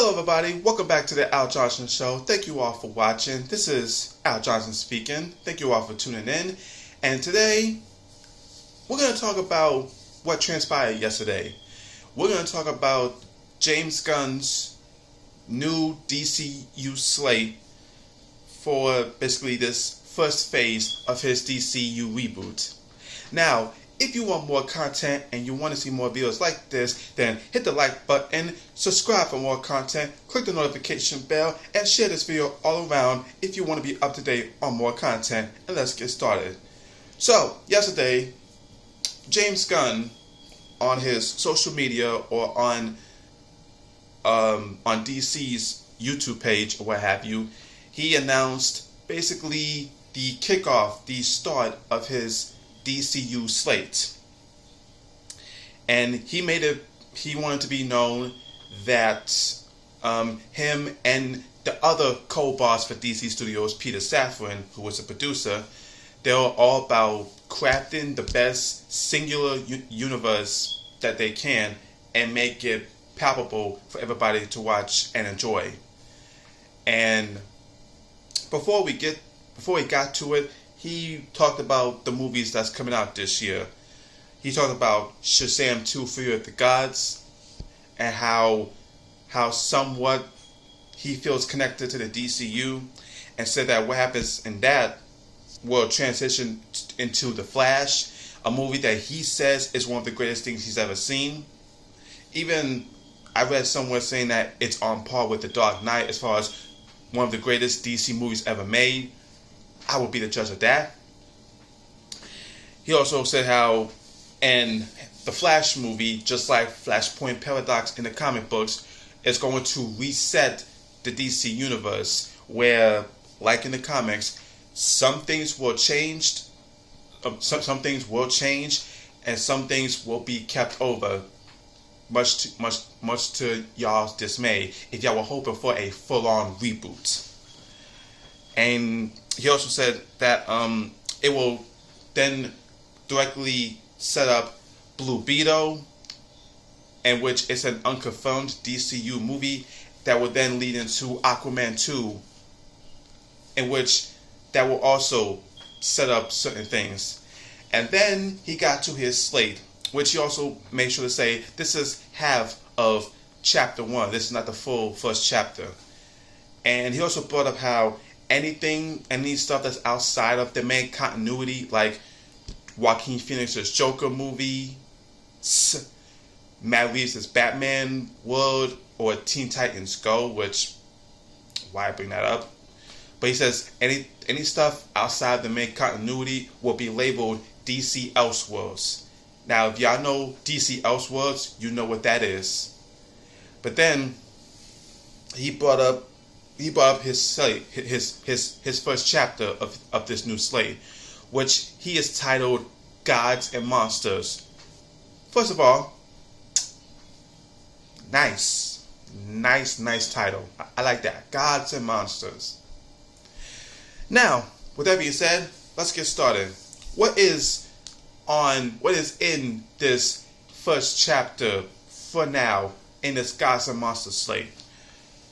Hello everybody, welcome back to the Al Johnson Show. Thank you all for watching. This is Al Johnson speaking. Thank you all for tuning in. And today, we're going to talk about what transpired yesterday. We're going to talk about James Gunn's new DCU slate for basically this first phase of his DCU reboot. Now, if you want more content and you want to see more videos like this, then hit the like button, subscribe for more content, click the notification bell, and share this video all around if you want to be up to date on more content. And let's get started. So, yesterday, James Gunn, on his social media or on DC's YouTube page or what have you, he announced basically the kickoff, the start of his DCU slate. And he wanted to be known that him and the other co-boss for DC Studios, Peter Safran, who was a producer, they were all about crafting the best singular universe that they can and make it palpable for everybody to watch and enjoy. And before we got to it, he talked about the movies that's coming out this year. He talked about Shazam 2: Fury of the Gods and how somewhat he feels connected to the DCU, and said that what happens in that will transition into The Flash, a movie that he says is one of the greatest things he's ever seen. Even I read somewhere saying that it's on par with The Dark Knight as far as one of the greatest DC movies ever made. I will be the judge of that. He also said how in the Flash movie, just like Flashpoint Paradox in the comic books, is going to reset the DC universe, where, like in the comics, some things will change, some things will change, and some things will be kept over, much to y'all's dismay, if y'all were hoping for a full-on reboot. And he also said that it will then directly set up Blue Beetle, in which it's an unconfirmed DCU movie that will then lead into Aquaman 2, in which that will also set up certain things. And then he got to his slate, which he also made sure to say this is half of chapter 1. This is not the full first chapter. And he also brought up how any stuff that's outside of the main continuity, like Joaquin Phoenix's Joker movie, Matt Reeves' Batman world, or Teen Titans Go, which, why bring that up? But he says any stuff outside the main continuity will be labeled DC Elseworlds. Now, if y'all know DC Elseworlds, you know what that is. But then he brought up his slate, his first chapter of this new slate, which he has titled Gods and Monsters. First of all, nice title. I like that. Gods and Monsters. Now, with that being said, let's get started. What is in this first chapter for now in this Gods and Monsters slate?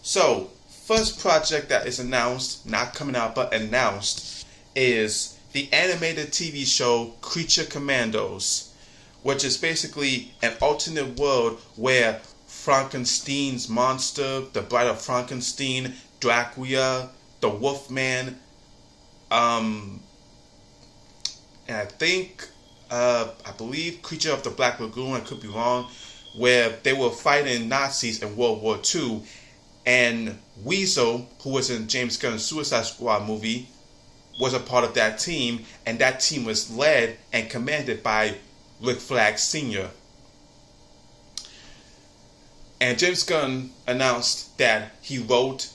So, first project that is announced, not coming out but announced, is the animated TV show Creature Commandos, which is basically an alternate world where Frankenstein's monster, the Bride of Frankenstein, Dracula, the Wolfman, and I believe Creature of the Black Lagoon, I could be wrong, where they were fighting Nazis in World War II. And Weasel, who was in James Gunn's Suicide Squad movie, was a part of that team, and that team was led and commanded by Rick Flag Sr. And James Gunn announced that he wrote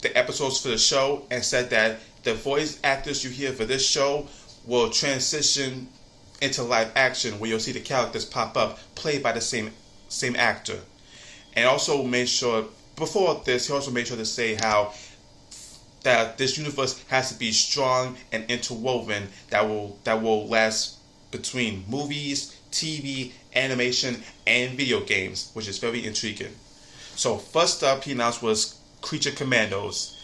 the episodes for the show and said that the voice actors you hear for this show will transition into live action, where you'll see the characters pop up, played by the same actor. And also made sure, before this, he also made sure to say how that this universe has to be strong and interwoven, that will last between movies, TV, animation, and video games, which is very intriguing. So first up, he announced was Creature Commandos.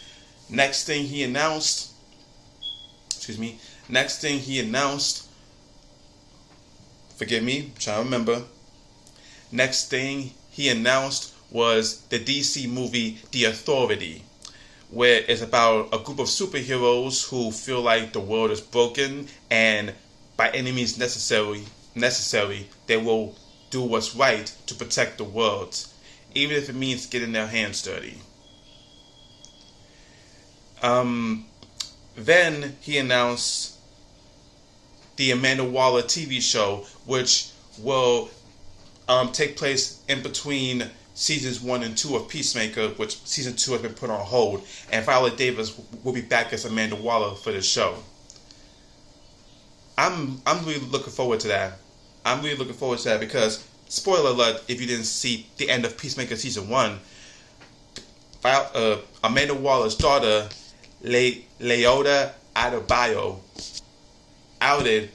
Next thing he announced, forgive me, I'm trying to remember. Next thing he announced was the DC movie The Authority, where it's about a group of superheroes who feel like the world is broken, and by any means necessary, they will do what's right to protect the world, even if it means getting their hands dirty. Then he announced the Amanda Waller TV show, which will take place in between seasons 1 and 2 of Peacemaker, which season 2 has been put on hold, and Viola Davis will be back as Amanda Waller for the show. I'm really looking forward to that. Because, spoiler alert, if you didn't see the end of Peacemaker season 1, Amanda Waller's daughter, Leota Adebayo, outed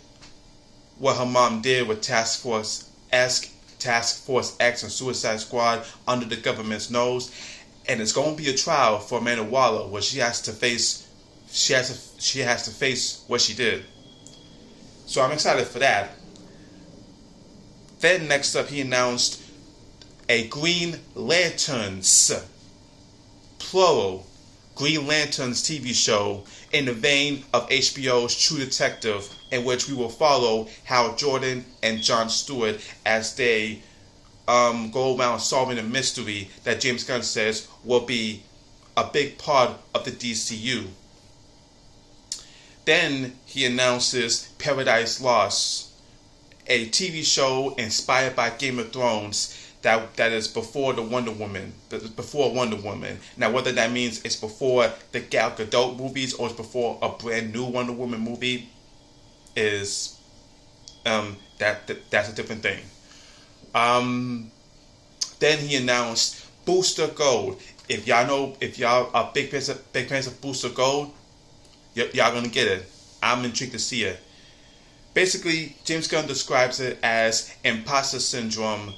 what her mom did with Task Force X and Suicide Squad under the government's nose, and it's going to be a trial for Amanda Waller where she has to face what she did. So I'm excited for that. Then next up, he announced a Green Lanterns, plural, Green Lanterns TV show in the vein of HBO's True Detective, in which we will follow Hal Jordan and Jon Stewart as they go around solving a mystery that James Gunn says will be a big part of the DCU. Then he announces Paradise Lost, a TV show inspired by Game of Thrones that is before Wonder Woman. Now, whether that means it's before the Gal Gadot movies or it's before a brand new Wonder Woman movie is that's a different thing. Then he announced Booster Gold. If y'all are big fans of Booster Gold, y'all gonna get it. I'm intrigued to see it. Basically, James Gunn describes it as imposter syndrome.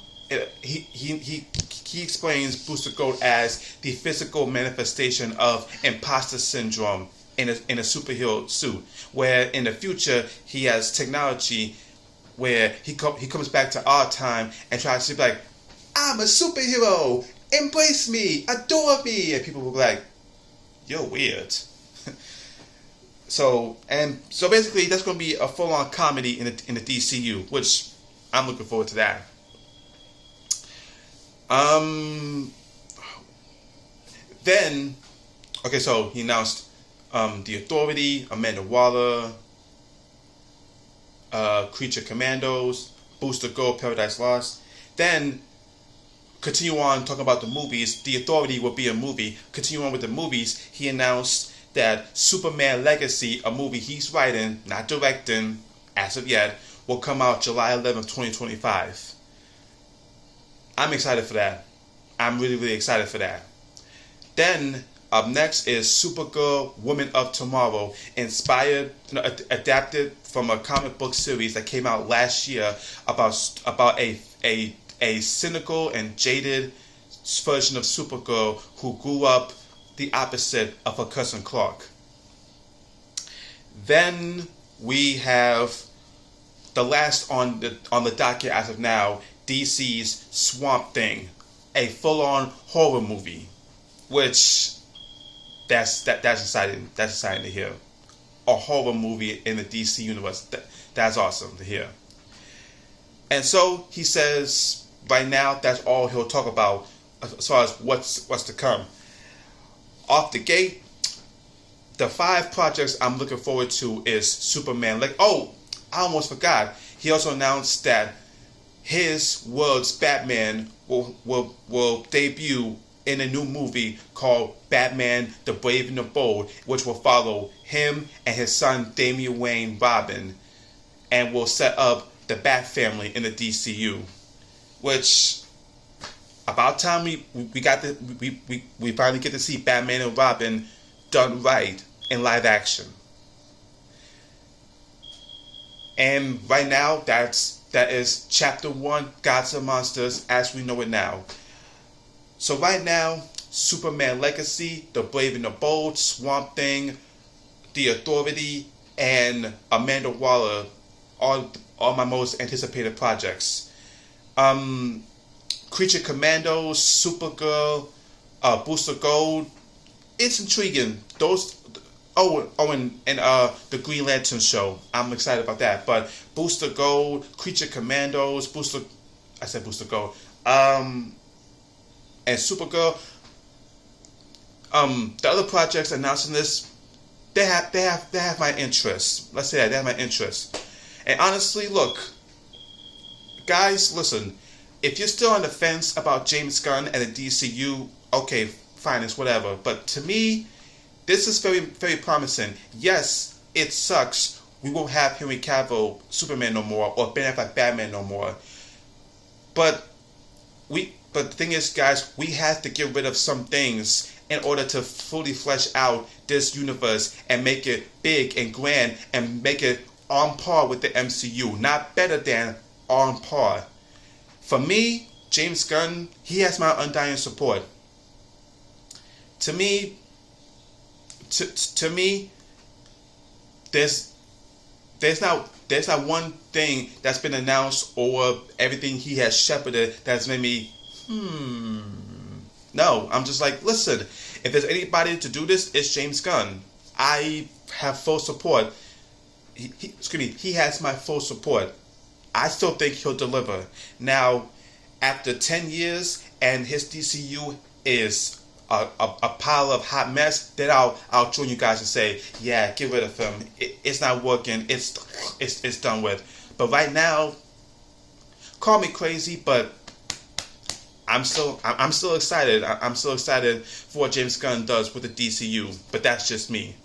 He explains Booster Gold as the physical manifestation of imposter syndrome in a superhero suit, where in the future he has technology where he comes back to our time and tries to be like, I'm a superhero, embrace me, adore me, and people will be like, you're weird. So basically that's going to be a full-on comedy in the DCU, which I'm looking forward to that. Then, okay, so he announced The Authority, Amanda Waller, Creature Commandos, Booster Gold, Paradise Lost. Then, continue on talking about the movies. The Authority will be a movie. Continue on with the movies. He announced that Superman Legacy, a movie he's writing, not directing as of yet, will come out July 11th, 2025. I'm excited for that. I'm really, really excited for that. Then, up next is Supergirl, Woman of Tomorrow, adapted from a comic book series that came out last year about a cynical and jaded version of Supergirl who grew up the opposite of her cousin Clark. Then we have the last on the docket as of now, DC's Swamp Thing, a full-on horror movie, which that's exciting. That's exciting to hear. A horror movie in the DC universe. That's awesome to hear. And so he says, right now, that's all he'll talk about as far as what's to come. Off the gate, the 5 projects I'm looking forward to is Superman. I almost forgot. He also announced that his world's Batman will debut in a new movie called Batman the Brave and the Bold, which will follow him and his son Damian Wayne Robin, and will set up the Bat family in the DCU. Which, about time we finally get to see Batman and Robin done right in live action. And right now, that is Chapter 1, Gods and Monsters as we know it now. So right now, Superman Legacy, The Brave and the Bold, Swamp Thing, The Authority, and Amanda Waller are my most anticipated projects. Creature Commandos, Supergirl, Booster Gold. It's intriguing. And the Green Lantern show. I'm excited about that. But Booster Gold, Creature Commandos, Booster Gold, and Supergirl. The other projects announcing this, they have my interest. Let's say that they have my interest. And honestly, look, guys, listen. If you're still on the fence about James Gunn and the DCU, okay, fine, it's whatever. But to me, this is very, very promising. Yes, it sucks. We won't have Henry Cavill Superman no more, or Ben Affleck Batman no more. But the thing is, guys, we have to get rid of some things in order to fully flesh out this universe and make it big and grand and make it on par with the MCU. Not better than, on par. For me, James Gunn, he has my undying support. To me, there's not one thing that's been announced or everything he has shepherded that's made me No, I'm just like, listen, if there's anybody to do this, it's James Gunn. I have full support. He has my full support. I still think he'll deliver. Now, after 10 years and his DCU is a pile of hot mess, then I'll join you guys and say, yeah, get rid of him. It's not working. It's done with. But right now, call me crazy, but I'm still excited. I'm still excited for what James Gunn does with the DCU. But that's just me.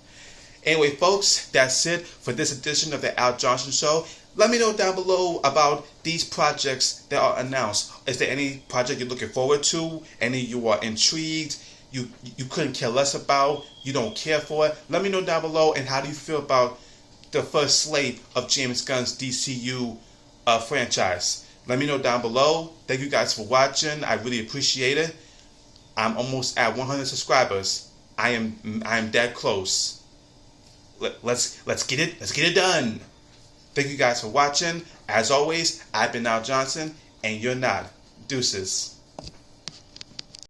Anyway, folks, that's it for this edition of the Al Johnson Show. Let me know down below about these projects that are announced. Is there any project you're looking forward to? Any you are intrigued? You couldn't care less about? You don't care for it? Let me know down below. And how do you feel about the first slate of James Gunn's DCU franchise? Let me know down below. Thank you guys for watching. I really appreciate it. I'm almost at 100 subscribers. I am that close. Let's get it done. Thank you guys for watching. As always, I've been Al Johnson, and you're not. Deuces.